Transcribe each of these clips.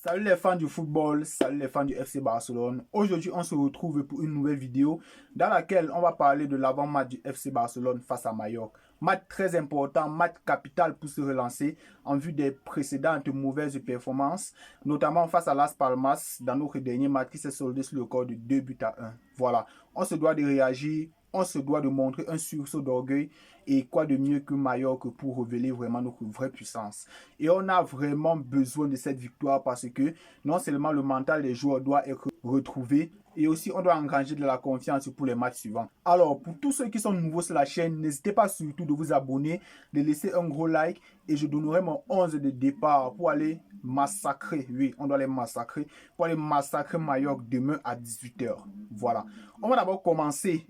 Salut les fans du football, salut les fans du FC Barcelone. Aujourd'hui, on se retrouve pour une nouvelle vidéo dans laquelle on va parler de l'avant-match du FC Barcelone face à Mallorca. Match très important, match capital pour se relancer en vue des précédentes mauvaises performances, notamment face à Las Palmas dans notre dernier match qui s'est soldé sur le score de 2-1. Voilà, on se doit de réagir. On se doit de montrer un sursaut d'orgueil et quoi de mieux que Mallorca pour révéler vraiment notre vraie puissance. Et on a vraiment besoin de cette victoire parce que non seulement le mental des joueurs doit être retrouvé, et aussi on doit engranger de la confiance pour les matchs suivants. Alors pour tous ceux qui sont nouveaux sur la chaîne, n'hésitez pas surtout de vous abonner, de laisser un gros like et je donnerai mon 11 de départ pour aller massacrer, oui on doit les massacrer, pour aller massacrer Mallorca demain à 18h. Voilà, on va d'abord commencer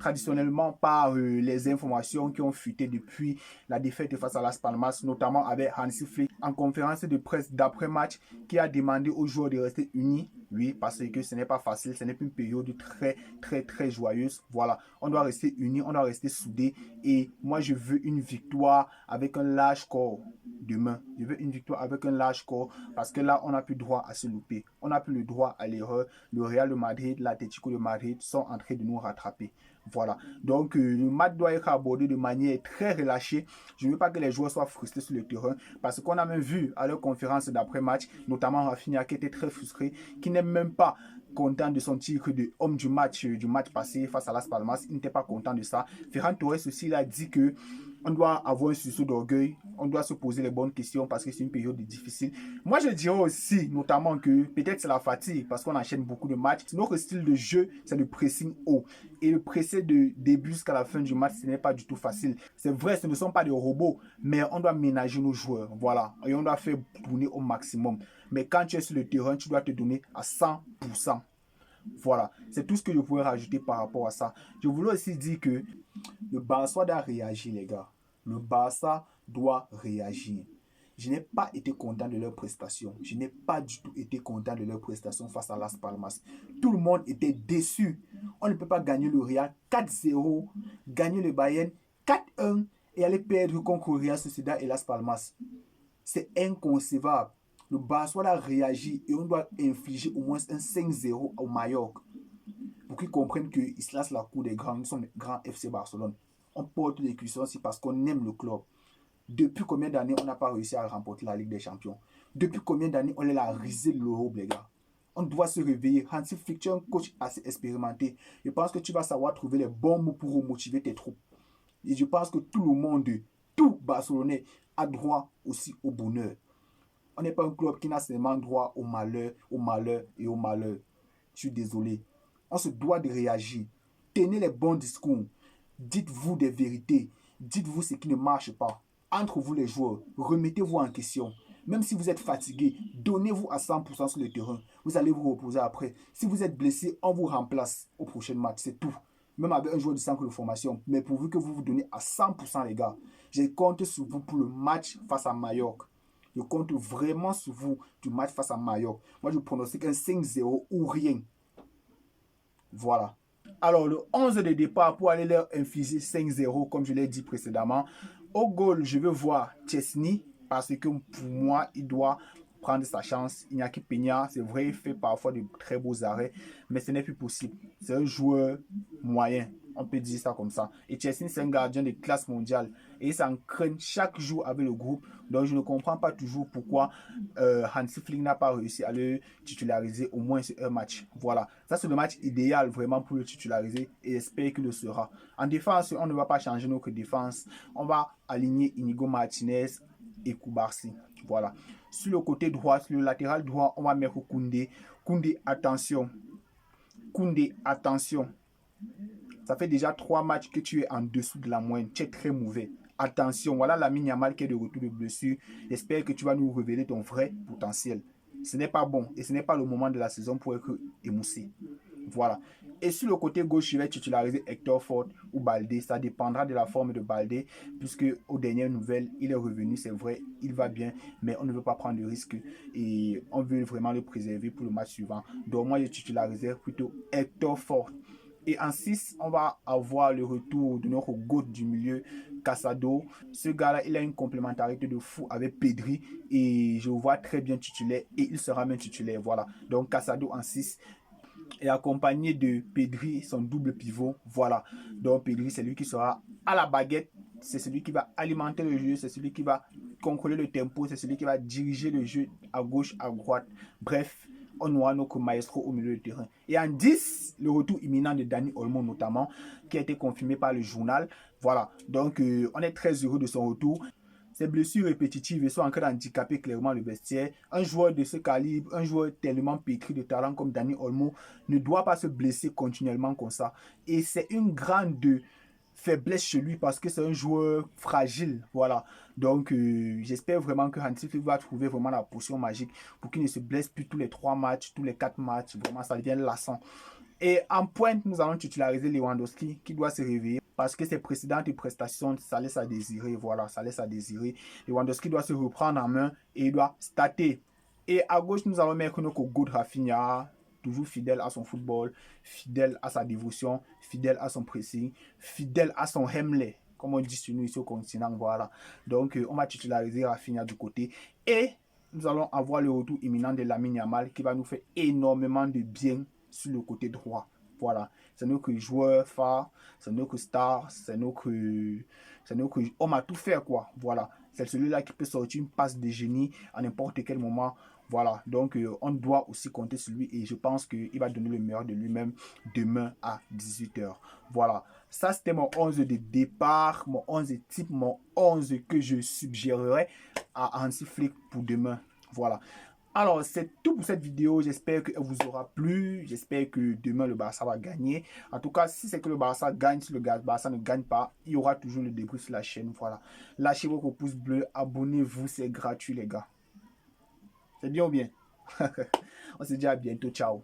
traditionnellement par les informations qui ont fuité depuis la défaite face à Las Palmas, notamment avec Hansi Flick en conférence de presse d'après-match qui a demandé aux joueurs de rester unis. Oui, parce que ce n'est pas facile, ce n'est pas une période très joyeuse. Voilà, on doit rester unis, on doit rester soudés. Et moi, je veux une victoire avec un large score demain. Je veux une victoire avec un large score parce que là, on n'a plus droit à se louper. On n'a plus le droit à l'erreur. Le Real de Madrid, l'Atlético de Madrid sont en train de nous rattraper. Voilà, donc le match doit être abordé de manière très relâchée. Je ne veux pas que les joueurs soient frustrés sur le terrain parce qu'on a même vu à leur conférence d'après-match, notamment Rafinha qui était très frustré, qui n'est même pas content de son titre de homme du match passé face à Las Palmas. Il n'était pas content de ça. Ferran Torres aussi, il a dit que on doit avoir un sursaut d'orgueil, on doit se poser les bonnes questions parce que c'est une période difficile. Moi, je dirais aussi, notamment que peut-être c'est la fatigue parce qu'on enchaîne beaucoup de matchs. Notre style de jeu, c'est le pressing haut. Et le presser de début jusqu'à la fin du match, ce n'est pas du tout facile. C'est vrai, ce ne sont pas des robots, mais on doit ménager nos joueurs. Voilà, et on doit faire tourner au maximum. Mais quand tu es sur le terrain, tu dois te donner à 100%. Voilà, c'est tout ce que je pourrais rajouter par rapport à ça. Je voulais aussi dire que le Barça doit réagir, les gars. Le Barça doit réagir. Je n'ai pas été content de leur prestation. Je n'ai pas du tout été content de leur prestation face à Las Palmas. Tout le monde était déçu. On ne peut pas gagner le Real 4-0, gagner le Bayern 4-1 et aller perdre contre Real Sociedad et Las Palmas. C'est inconcevable. Le Barça doit réagir et on doit infliger au moins un 5-0 au Mallorca pour qu'ils comprennent qu'ils se lancent la cour des grands. Nous sommes les grands FC Barcelone. On porte les cuissons aussi parce qu'on aime le club. Depuis combien d'années on n'a pas réussi à remporter la Ligue des Champions? Depuis combien d'années on est la risée de l'Europe, les gars? On doit se réveiller. Hansi Flick, tu es un coach assez expérimenté. Je pense que tu vas savoir trouver les bons mots pour motiver tes troupes. Et je pense que tout le monde, tout Barcelonais, a droit aussi au bonheur. On n'est pas un club qui n'a seulement droit au malheur et au malheur. Je suis désolé. On se doit de réagir. Tenez les bons discours. Dites-vous des vérités. Dites-vous ce qui ne marche pas. Entre vous les joueurs, remettez-vous en question. Même si vous êtes fatigué, donnez-vous à 100% sur le terrain. Vous allez vous reposer après. Si vous êtes blessé, on vous remplace au prochain match. C'est tout. Même avec un joueur de centre de formation. Mais pourvu que vous vous donnez à 100% les gars. Je compte sur vous pour le match face à Mallorca. Je compte vraiment sur vous du match face à Mallorca. Moi, je pronostique un 5-0 ou rien. Voilà. Alors, le 11 de départ pour aller leur infliger 5-0, comme je l'ai dit précédemment. Au goal, je veux voir Chesney parce que pour moi, il doit prendre sa chance. Iñaki Peña, c'est vrai, il fait parfois de très beaux arrêts, mais ce n'est plus possible. C'est un joueur moyen, on peut dire ça comme ça. Et Chesney, c'est un gardien de classe mondiale et il s'entraîne chaque jour avec le groupe. Donc, je ne comprends pas toujours pourquoi Hansi Flick n'a pas réussi à le titulariser au moins sur un match. Voilà, ça c'est le match idéal vraiment pour le titulariser et j'espère qu'il le sera. En défense, on ne va pas changer notre défense. On va aligner Inigo Martinez et Koubarsi. Voilà. Sur le côté droit, sur le latéral droit, on va mettre Koundé. Koundé, attention. Koundé, attention. Ça fait déjà 3 matchs que tu es en dessous de la moyenne. Tu es très mauvais. Attention, voilà Lamine Yamal qui est de retour de blessure. J'espère que tu vas nous révéler ton vrai potentiel. Ce n'est pas bon et ce n'est pas le moment de la saison pour être émoussé. Voilà. Et sur le côté gauche, je vais titulariser Hector Ford ou Baldé. Ça dépendra de la forme de Baldé, puisque aux dernières nouvelles, il est revenu, c'est vrai, il va bien, mais on ne veut pas prendre de risque et on veut vraiment le préserver pour le match suivant. Donc moi, je titulariserai plutôt Hector Ford. Et en 6, on va avoir le retour de notre GOAT du milieu, Casado. Ce gars-là, il a une complémentarité de fou avec Pedri et je le vois très bien titulaire et il sera même titulaire. Voilà. Donc Casado en 6 et accompagné de Pedri, son double pivot. Voilà. Donc Pedri, c'est lui qui sera à la baguette. C'est celui qui va alimenter le jeu. C'est celui qui va contrôler le tempo. C'est celui qui va diriger le jeu à gauche, à droite. Bref, on aura notre maestro au milieu du terrain. Et en 10, le retour imminent de Dani Olmo notamment, qui a été confirmé par le journal. Voilà. Donc, on est très heureux de son retour. Ces blessures répétitives sont en train d'handicaper clairement le vestiaire. Un joueur de ce calibre, un joueur tellement pétri de talent comme Dani Olmo ne doit pas se blesser continuellement comme ça. Et c'est une grande faiblesse chez lui parce que c'est un joueur fragile. Voilà. Donc, j'espère vraiment que Hansi Flick va trouver vraiment la potion magique pour qu'il ne se blesse plus tous les 3 matchs, tous les 4 matchs. Vraiment, ça devient lassant. Et en pointe, nous allons titulariser Lewandowski qui doit se réveiller parce que ses précédentes prestations, ça laisse à désirer. Voilà, ça laisse à désirer. Lewandowski doit se reprendre en main et il doit starter. Et à gauche, nous allons mettre notre Goud Rafinha, toujours fidèle à son football, fidèle à sa dévotion, fidèle à son pressing, fidèle à son Hemley, comme on dit sur nous ici au continent. Voilà. Donc, on va titulariser Rafinha du côté. Et nous allons avoir le retour imminent de Lamine Yamal qui va nous faire énormément de bien sur le côté droit. Voilà, c'est notre joueur phare, c'est notre star, c'est notre homme à tout faire quoi. Voilà, c'est celui-là qui peut sortir une passe de génie à n'importe quel moment. Voilà, donc on doit aussi compter sur lui et je pense qu'il va donner le meilleur de lui-même demain à 18 h. Voilà, ça c'était mon 11 de départ, mon 11 type, mon 11 que je suggérerais à Hansi Flick pour demain. Voilà. Alors, c'est tout pour cette vidéo. J'espère qu'elle vous aura plu. J'espère que demain, le Barça va gagner. En tout cas, si c'est que le Barça gagne, si le Barça ne gagne pas, il y aura toujours le débrief sur la chaîne. Voilà. Lâchez votre pouce bleu. Abonnez-vous. C'est gratuit, les gars. C'est bien ou bien? On se dit à bientôt. Ciao.